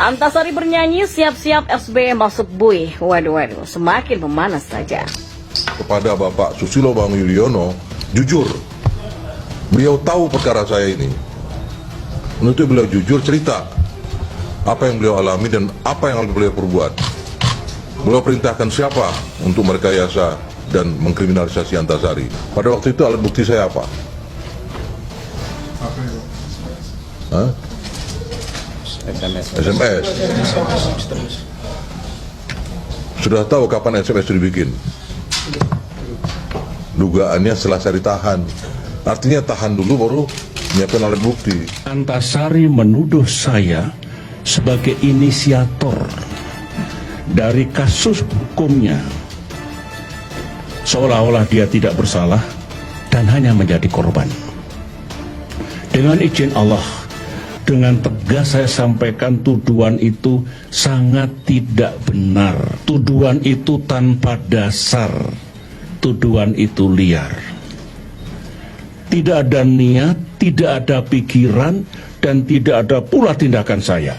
Antasari bernyanyi siap-siap SBY masuk bui. Waduh, semakin memanas saja. Kepada Bapak Susilo Bambang Yudhoyono, jujur, beliau tahu perkara saya ini. Untuk beliau jujur cerita apa yang beliau alami dan apa yang beliau perbuat. Beliau perintahkan siapa untuk merekayasa dan mengkriminalisasi Antasari. Pada waktu itu alat bukti saya apa? Hah? SMS. Sudah tahu kapan SMS itu dibikin? Dugaannya setelah saya ditahan. Artinya tahan dulu baru menyiapkan alat bukti. Antasari menuduh saya sebagai inisiator dari kasus hukumnya, seolah-olah dia tidak bersalah dan hanya menjadi korban. Dengan izin Allah, dengan tegas saya sampaikan tuduhan itu sangat tidak benar. Tuduhan itu tanpa dasar. Tuduhan itu liar. Tidak ada niat, tidak ada pikiran, dan tidak ada pula tindakan saya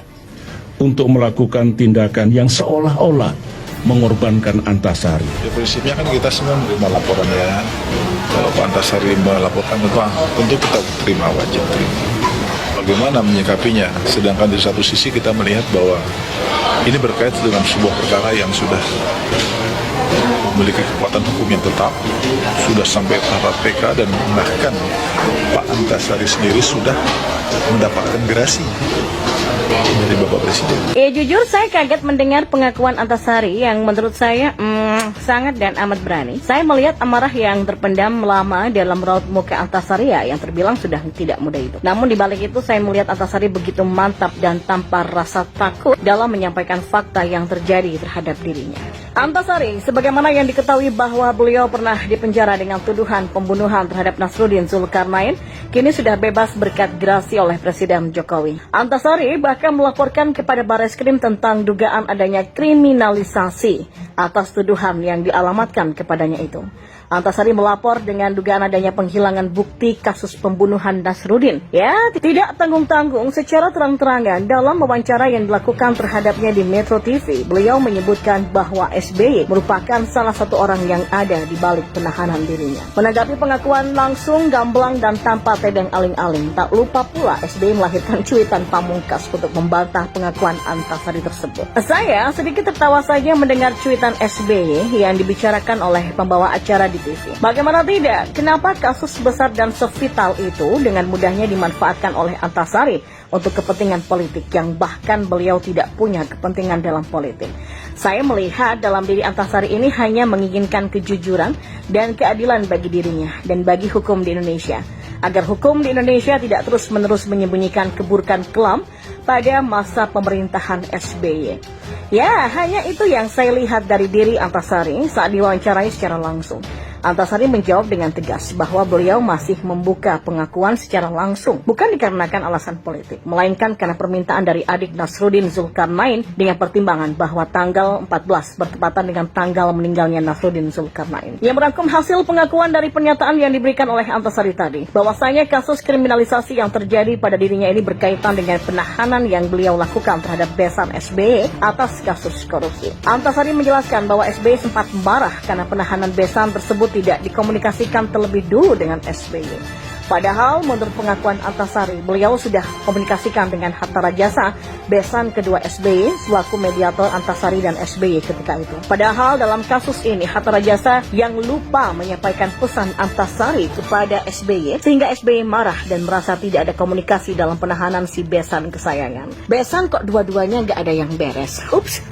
untuk melakukan tindakan yang seolah-olah mengorbankan Antasari. Ya, prinsipnya kan kita semua menerima laporan ya. Kalau Pak Antasari melaporkan tentu kita terima, wajib terima. Bagaimana menyikapinya? Sedangkan di satu sisi kita melihat bahwa ini berkait dengan sebuah perkara yang sudah memiliki kekuatan hukum yang tetap, sudah sampai tahap PK, dan bahkan Pak Antasari sendiri sudah mendapatkan gerasi dari Bapak Presiden. Jujur saya kaget mendengar pengakuan Antasari yang menurut saya sangat dan amat berani. Saya melihat amarah yang terpendam lama dalam raut muka Antasari yang terbilang sudah tidak mudah itu. Namun di balik itu saya melihat Antasari begitu mantap dan tanpa rasa takut dalam menyampaikan fakta yang terjadi terhadap dirinya. Antasari, sebagaimana yang diketahui bahwa beliau pernah dipenjara dengan tuduhan pembunuhan terhadap Nasruddin Zulkarnain, kini sudah bebas berkat gerasi oleh Presiden Jokowi. Antasari bahkan melaporkan kepada Bareskrim tentang dugaan adanya kriminalisasi atas tuduhan yang dialamatkan kepadanya itu. Antasari melapor dengan dugaan adanya penghilangan bukti kasus pembunuhan Nasruddin. Ya, tidak tanggung-tanggung secara terang-terangan dalam wawancara yang dilakukan terhadapnya di Metro TV. Beliau menyebutkan bahwa SBY merupakan salah satu orang yang ada di balik penahanan dirinya. Menanggapi pengakuan langsung, gamblang dan tanpa tedeng aling-aling, tak lupa pula SBY melahirkan cuitan pamungkas untuk membantah pengakuan Antasari tersebut. Saya sedikit tertawa saja mendengar cuitan SBY yang dibicarakan oleh pembawa acara di TV. Bagaimana tidak? Kenapa kasus besar dan sevital itu dengan mudahnya dimanfaatkan oleh Antasari untuk kepentingan politik yang bahkan beliau tidak punya kepentingan dalam politik? Saya melihat dalam diri Antasari ini hanya menginginkan kejujuran dan keadilan bagi dirinya dan bagi hukum di Indonesia, agar hukum di Indonesia tidak terus-menerus menyembunyikan keburukan kelam pada masa pemerintahan SBY. Ya, hanya itu yang saya lihat dari diri Antasari saat diwawancarai secara langsung. Antasari menjawab dengan tegas bahwa beliau masih membuka pengakuan secara langsung, bukan dikarenakan alasan politik, melainkan karena permintaan dari adik Nasruddin Zulkarnain dengan pertimbangan bahwa tanggal 14 bertepatan dengan tanggal meninggalnya Nasruddin Zulkarnain. Yang merangkum hasil pengakuan dari pernyataan yang diberikan oleh Antasari tadi, bahwasanya kasus kriminalisasi yang terjadi pada dirinya ini berkaitan dengan penahanan yang beliau lakukan terhadap besan SBY atas kasus korupsi. Antasari menjelaskan bahwa SBY sempat marah karena penahanan besan tersebut tidak dikomunikasikan terlebih dulu dengan SBY. Padahal menurut pengakuan Antasari, beliau sudah komunikasikan dengan Hatta Rajasa, besan kedua SBY, selaku mediator Antasari dan SBY ketika itu. Padahal dalam kasus ini, Hatta Rajasa yang lupa menyampaikan pesan Antasari kepada SBY, sehingga SBY marah dan merasa tidak ada komunikasi dalam penahanan si besan kesayangan. Besan kok dua-duanya nggak ada yang beres. Ups,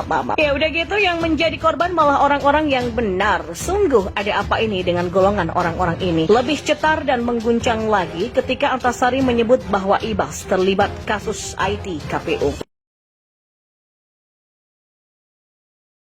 maaf. Ya udah gitu, yang menjadi korban malah orang-orang yang benar. Sungguh ada apa ini dengan golongan orang-orang ini? Lebih cetar dan mengguncang lagi ketika Antasari menyebut bahwa Ibas terlibat kasus IT KPU.